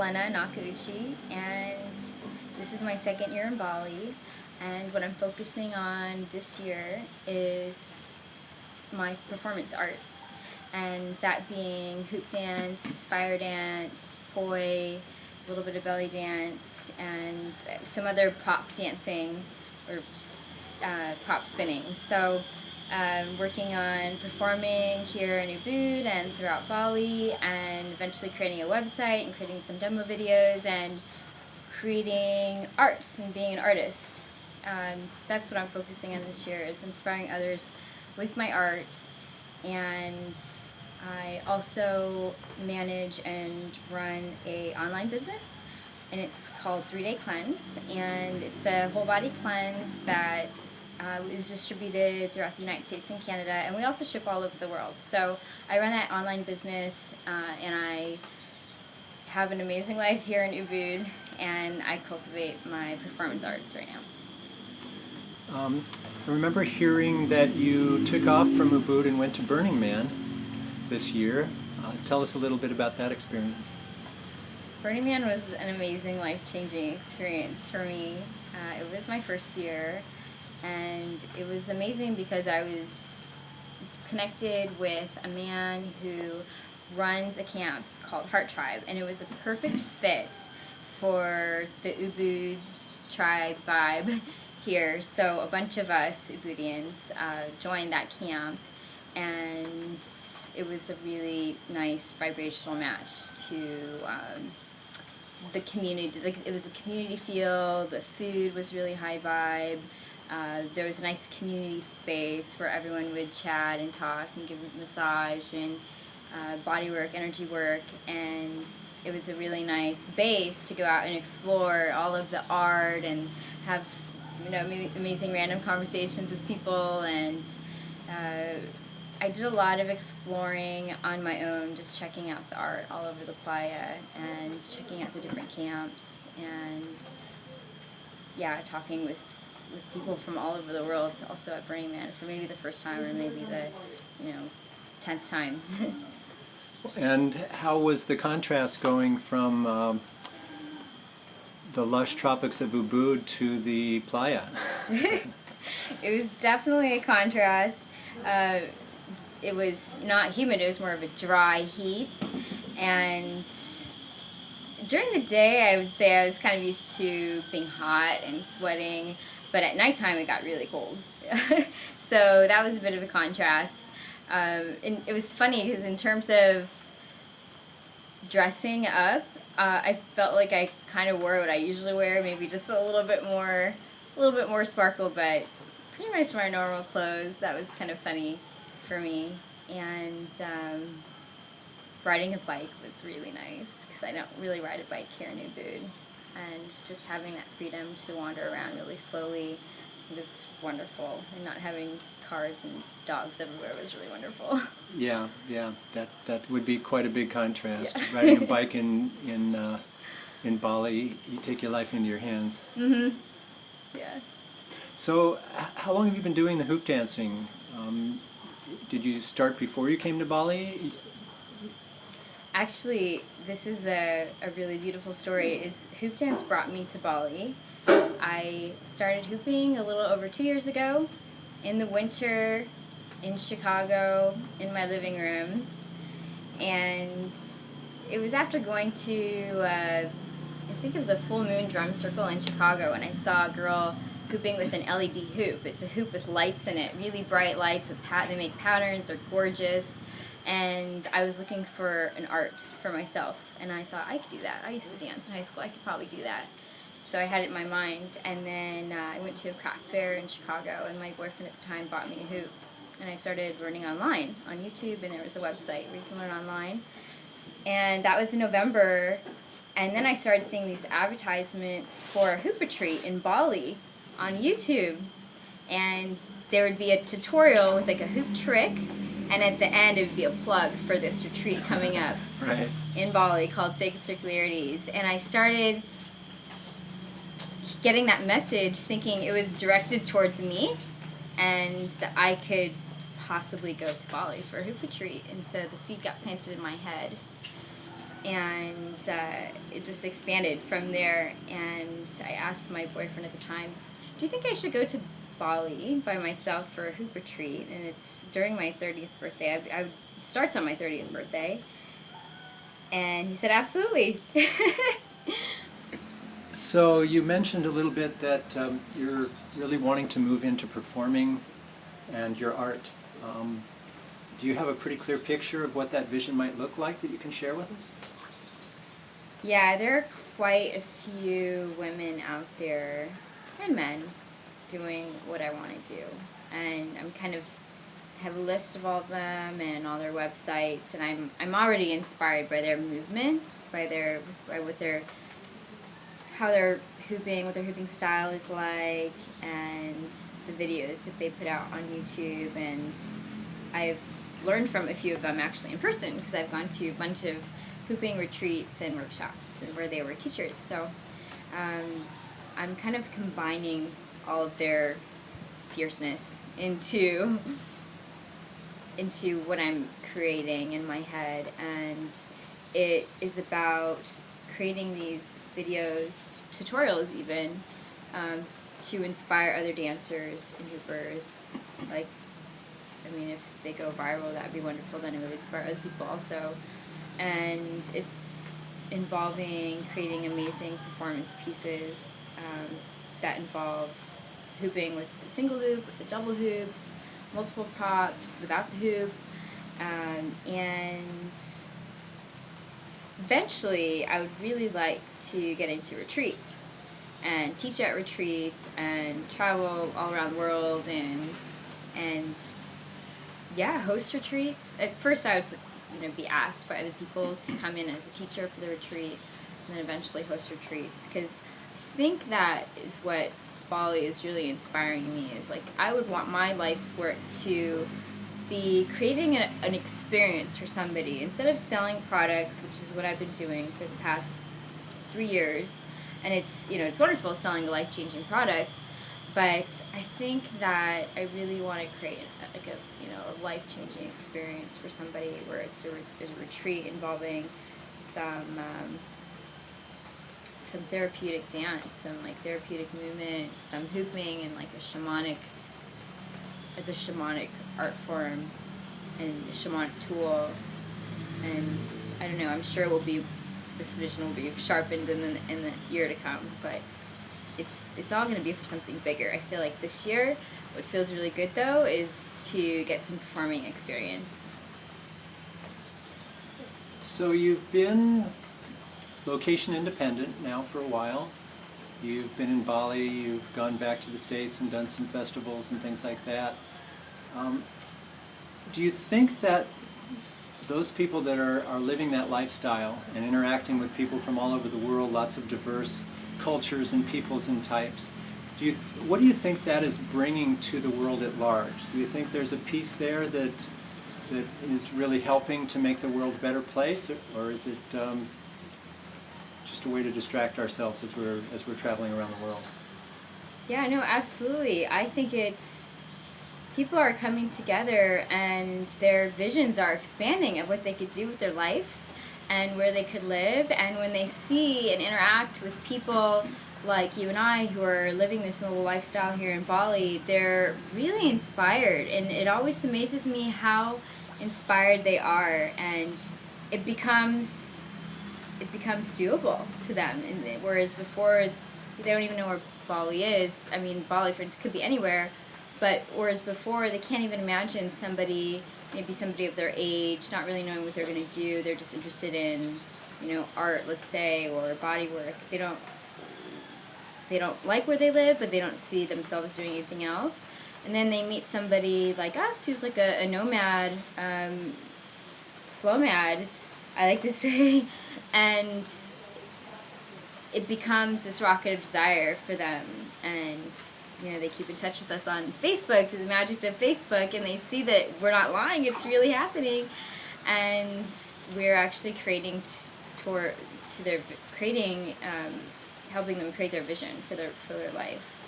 Lenna Nakauchi, and this is my second year in Bali. And what I'm focusing on this year is my performance arts, and that being hoop dance, fire dance, poi, a little bit of belly dance, and some other prop dancing or prop spinning. So working on performing here in Ubud and throughout Bali, and eventually creating a website and creating some demo videos and creating art and being an artist. That's what I'm focusing on this year, is inspiring others with my art. And I also manage and run a online business, and it's called 3-Day Cleanse, and it's a whole body cleanse that is distributed throughout the United States and Canada, and we also ship all over the world. So I run that online business, and I have an amazing life here in Ubud, and I cultivate my performance arts right now. I remember hearing that you took off from Ubud and went to Burning Man this year. Tell us a little bit about that experience. Burning Man was an amazing, life-changing experience for me. It was my first year, and it was amazing because I was connected with a man who runs a camp called Heart Tribe, and it was a perfect fit for the Ubud tribe vibe here. So a bunch of us Ubudians joined that camp, and it was a really nice vibrational match to the community. Like, it was a community feel, the food was really high vibe. There was a nice community space where everyone would chat and talk and give a massage and body work, energy work, and it was a really nice base to go out and explore all of the art and have, amazing random conversations with people. And I did a lot of exploring on my own, just checking out the art all over the playa and checking out the different camps, and talking with people from all over the world, also at Burning Man, for maybe the first time or maybe the 10th time. And how was the contrast going from the lush tropics of Ubud to the playa? It was definitely a contrast. It was not humid, it was more of a dry heat, and during the day I would say I was kind of used to being hot and sweating, but at nighttime it got really cold. So that was a bit of a contrast. And it was funny because in terms of dressing up, I felt like I kind of wore what I usually wear, maybe just a little bit more sparkle, but pretty much my normal clothes. That was kind of funny for me. And riding a bike was really nice, because I don't really ride a bike here in Ubud, and just having that freedom to wander around really slowly was wonderful, and not having cars and dogs everywhere was really wonderful. Yeah, that would be quite a big contrast. Yeah. Riding a bike in Bali, you take your life into your hands. Mm-hmm. Yeah. So, how long have you been doing the hoop dancing? Did you start before you came to Bali? Actually, this is a really beautiful story. Is hoop dance brought me to Bali. I started hooping a little over 2 years ago in the winter in Chicago in my living room, and it was after going to I think it was a full moon drum circle in Chicago, and I saw a girl hooping with an LED hoop. It's a hoop with lights in it, really bright lights with they make patterns, they're gorgeous. And I was looking for an art for myself, and I thought I could do that. I used to dance in high school, I could probably do that. So I had it in my mind, and then I went to a craft fair in Chicago, and my boyfriend at the time bought me a hoop. And I started learning online on YouTube, and there was a website where you can learn online. And that was in November, and then I started seeing these advertisements for a hoop retreat in Bali on YouTube. And there would be a tutorial with like a hoop trick, and at the end it would be a plug for this retreat coming up in Bali called Sacred Circularities. And I started getting that message thinking it was directed towards me and that I could possibly go to Bali for a hoop retreat. And so the seed got planted in my head. and it just expanded from there. And I asked my boyfriend at the time, do you think I should go to Bali by myself for a hoop retreat? And it's during my 30th birthday. It starts on my 30th birthday. And he said, absolutely. So you mentioned a little bit that you're really wanting to move into performing and your art. Do you have a pretty clear picture of what that vision might look like that you can share with us? Yeah, there are quite a few women out there, and men, doing what I want to do. And I'm kind of have a list of all of them and all their websites, and I'm already inspired by their movements, by what their how they're hooping, what their hooping style is like, and the videos that they put out on YouTube. And I've learned from a few of them actually in person, because I've gone to a bunch of hooping retreats and workshops and where they were teachers. So I'm kind of combining all of their fierceness into what I'm creating in my head, and it is about creating these videos, tutorials even, to inspire other dancers and hoopers. Like, I mean, if they go viral, that'd be wonderful, then it would inspire other people also. And it's involving creating amazing performance pieces that involve hooping with the single hoop, with the double hoops, multiple props, without the hoop, and eventually I would really like to get into retreats and teach at retreats and travel all around the world and yeah, host retreats. At first I would be asked by other people to come in as a teacher for the retreat, and then eventually host retreats, because I think that is what Bali is really inspiring me. Is like, I would want my life's work to be creating an experience for somebody instead of selling products, which is what I've been doing for the past 3 years. And it's wonderful selling a life-changing product, but I think that I really want to create a life-changing experience for somebody, where it's a retreat involving some therapeutic dance, some like therapeutic movement, some hooping, and like a shamanic art form and a shamanic tool. And I don't know, I'm sure this vision will be sharpened in the year to come, but it's all going to be for something bigger. I feel like this year, what feels really good though is to get some performing experience. So you've been location independent now for a while. You've been in Bali, you've gone back to the States and done some festivals and things like that. Do you think that those people that are living that lifestyle and interacting with people from all over the world, lots of diverse cultures and peoples and types, what do you think that is bringing to the world at large? Do you think there's a piece there that is really helping to make the world a better place, or is it just a way to distract ourselves as we're traveling around the world? Yeah, no, absolutely. I think people are coming together and their visions are expanding of what they could do with their life and where they could live. And when they see and interact with people like you and I who are living this mobile lifestyle here in Bali, they're really inspired. And it always amazes me how inspired they are, and it becomes doable to them. And whereas before, they don't even know where Bali is. I mean, Bali, for instance, could be anywhere. But whereas before, they can't even imagine maybe somebody of their age, not really knowing what they're going to do. They're just interested in, art, let's say, or body work. They don't like where they live, but they don't see themselves doing anything else. And then they meet somebody like us, who's like a nomad, flowmad, I like to say, and it becomes this rocket of desire for them. And they keep in touch with us on Facebook, through the magic of Facebook, and they see that we're not lying, it's really happening. And we're actually helping them create their vision for their life.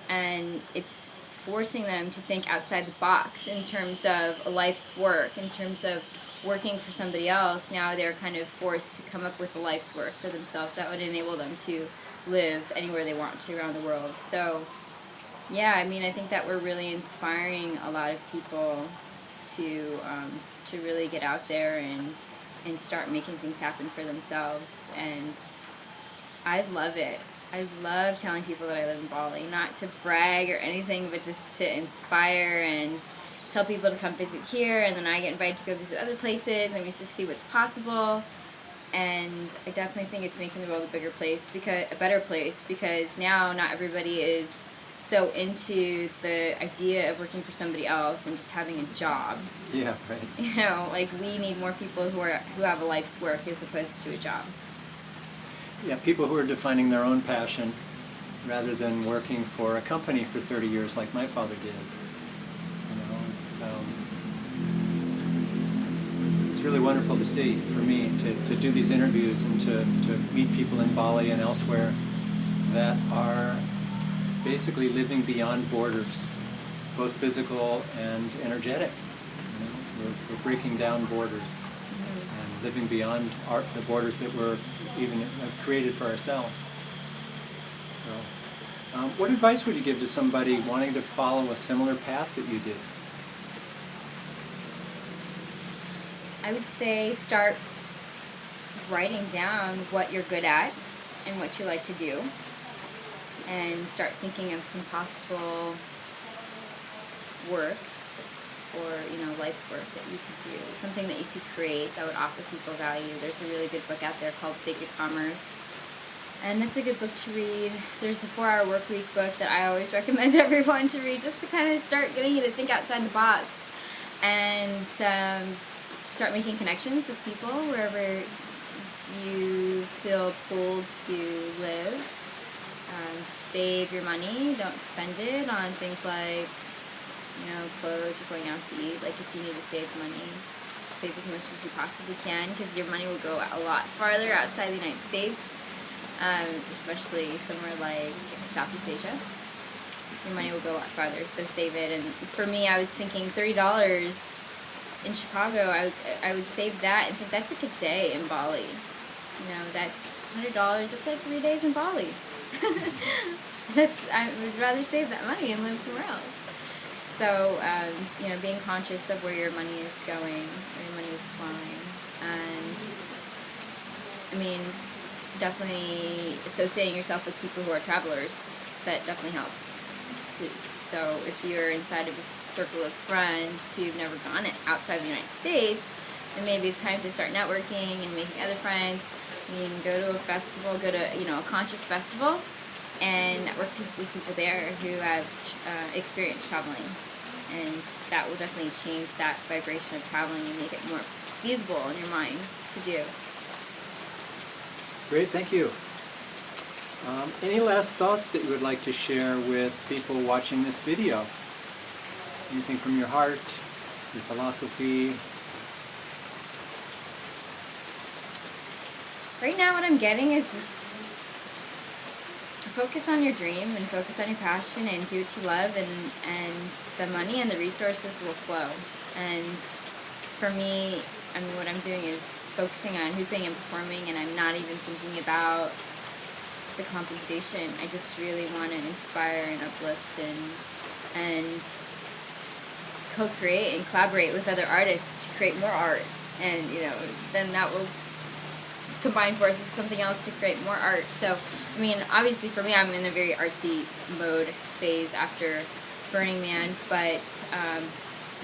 And it's forcing them to think outside the box in terms of a life's work, in terms of working for somebody else, now they're kind of forced to come up with a life's work for themselves that would enable them to live anywhere they want to around the world. So, yeah, I mean, I think that we're really inspiring a lot of people to really get out there and start making things happen for themselves. And I love it. I love telling people that I live in Bali, not to brag or anything, but just to inspire and tell people to come visit here, and then I get invited to go visit other places, and we just see what's possible. And I definitely think it's making the world a better place, because now not everybody is so into the idea of working for somebody else and just having a job. Yeah, right. You know, like, we need more people who have a life's work as opposed to a job. Yeah, people who are defining their own passion rather than working for a company for 30 years like my father did. You know, it's really wonderful to see, for me, to do these interviews and to meet people in Bali and elsewhere that are basically living beyond borders, both physical and energetic. You know, we're breaking down borders and living beyond the borders that were even created for ourselves. So, what advice would you give to somebody wanting to follow a similar path that you did? I would say start writing down what you're good at and what you like to do, and start thinking of some possible work or, life's work that you could do, something that you could create that would offer people value. There's a really good book out there called Sacred Commerce, and that's a good book to read. There's the 4-Hour Workweek book that I always recommend everyone to read, just to kind of start getting you to think outside the box and start making connections with people wherever you feel pulled to live. Save your money. Don't spend it on things like, clothes or going out to eat. Like, if you need to save money, save as much as you possibly can, because your money will go a lot farther outside the United States, especially somewhere like Southeast Asia. Your money will go a lot farther, so save it. And for me, I was thinking $30 in Chicago. I would save that and think that's like a day in Bali. That's $100. That's like 3 days in Bali. I would rather save that money and live somewhere else. So, being conscious of where your money is going, where your money is flowing, and, definitely associating yourself with people who are travelers, that definitely helps. So if you're inside of a circle of friends who've never gone outside the United States, then maybe it's time to start networking and making other friends. Go to a festival, go to, a conscious festival, and network with people there who have experienced traveling. And that will definitely change that vibration of traveling and make it more feasible in your mind to do. Great, thank you. Any last thoughts that you would like to share with people watching this video? Anything from your heart, your philosophy? Right now what I'm getting is just focus on your dream and focus on your passion and do what you love, and the money and the resources will flow. And for me, what I'm doing is focusing on hooping and performing, and I'm not even thinking about the compensation. I just really want to inspire and uplift and co-create and collaborate with other artists to create more art, and then that will combine forces with something else to create more art. So obviously for me, I'm in a very artsy mode phase after Burning Man, but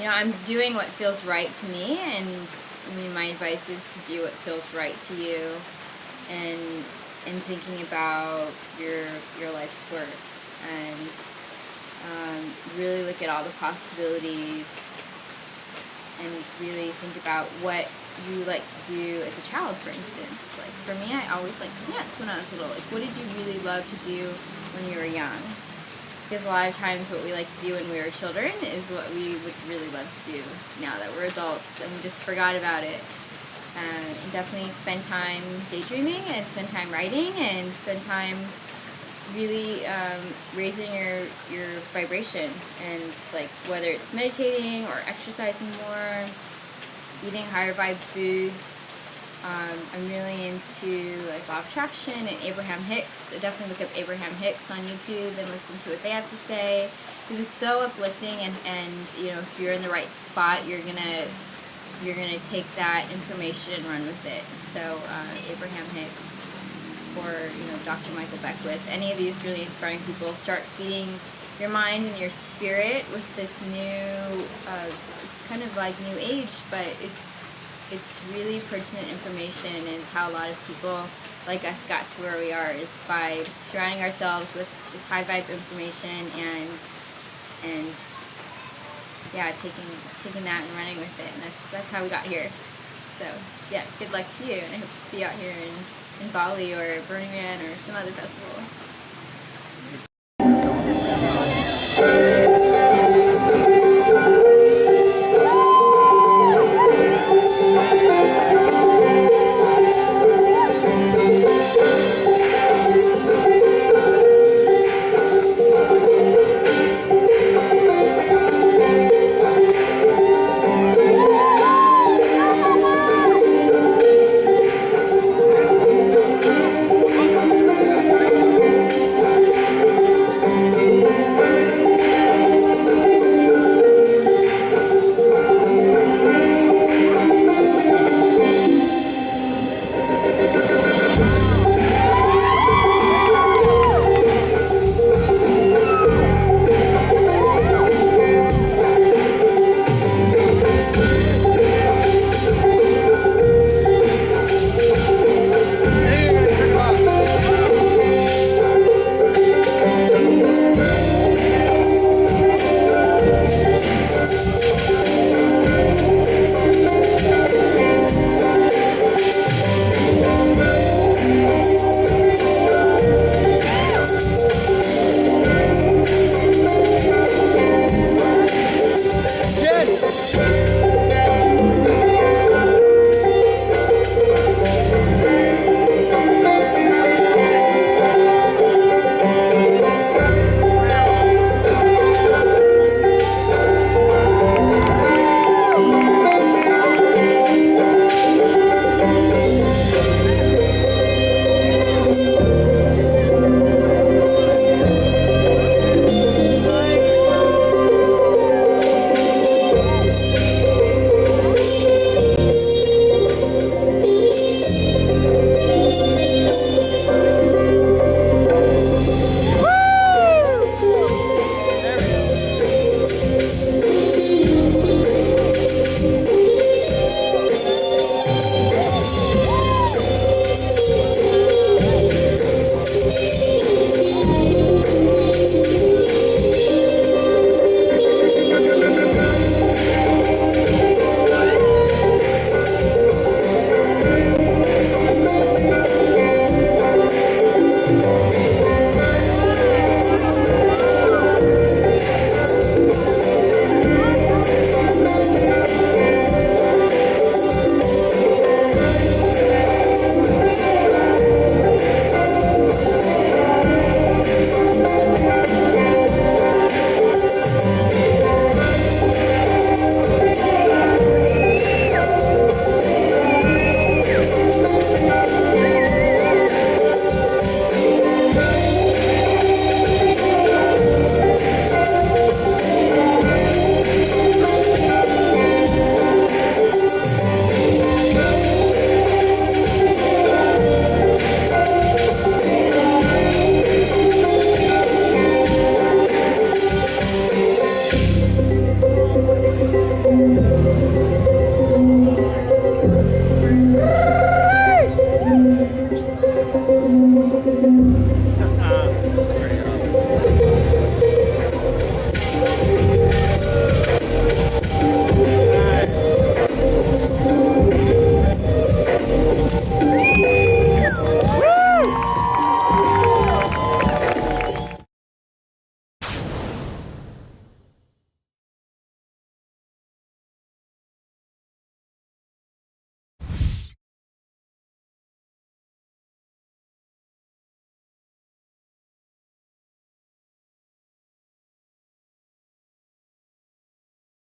I'm doing what feels right to me, and my advice is to do what feels right to you, and thinking about your life's work, and really look at all the possibilities, and really think about what you like to do as a child, for instance. Like, for me, I always liked to dance when I was little. Like, what did you really love to do when you were young? Because a lot of times what we like to do when we were children is what we would really love to do now that we're adults, and we just forgot about it. And definitely spend time daydreaming, and spend time writing, and spend time really raising your vibration. And like, whether it's meditating or exercising more, eating higher vibe foods. I'm really into like law of attraction and Abraham Hicks. I definitely look up Abraham Hicks on YouTube and listen to what they have to say, because it's so uplifting, and you know, if you're in the right spot, you're gonna take that information and run with it. So Abraham Hicks, or you know, Dr. Michael Beckwith, any of these really inspiring people. Start feeding your mind and your spirit with this new, it's kind of like new age, but it's really pertinent information, and it's how a lot of people like us got to where we are, is by surrounding ourselves with this high vibe information, and yeah, taking that and running with it, and that's how we got here. So yeah, good luck to you, and I hope to see you out here in Bali or Burning Man or some other festival.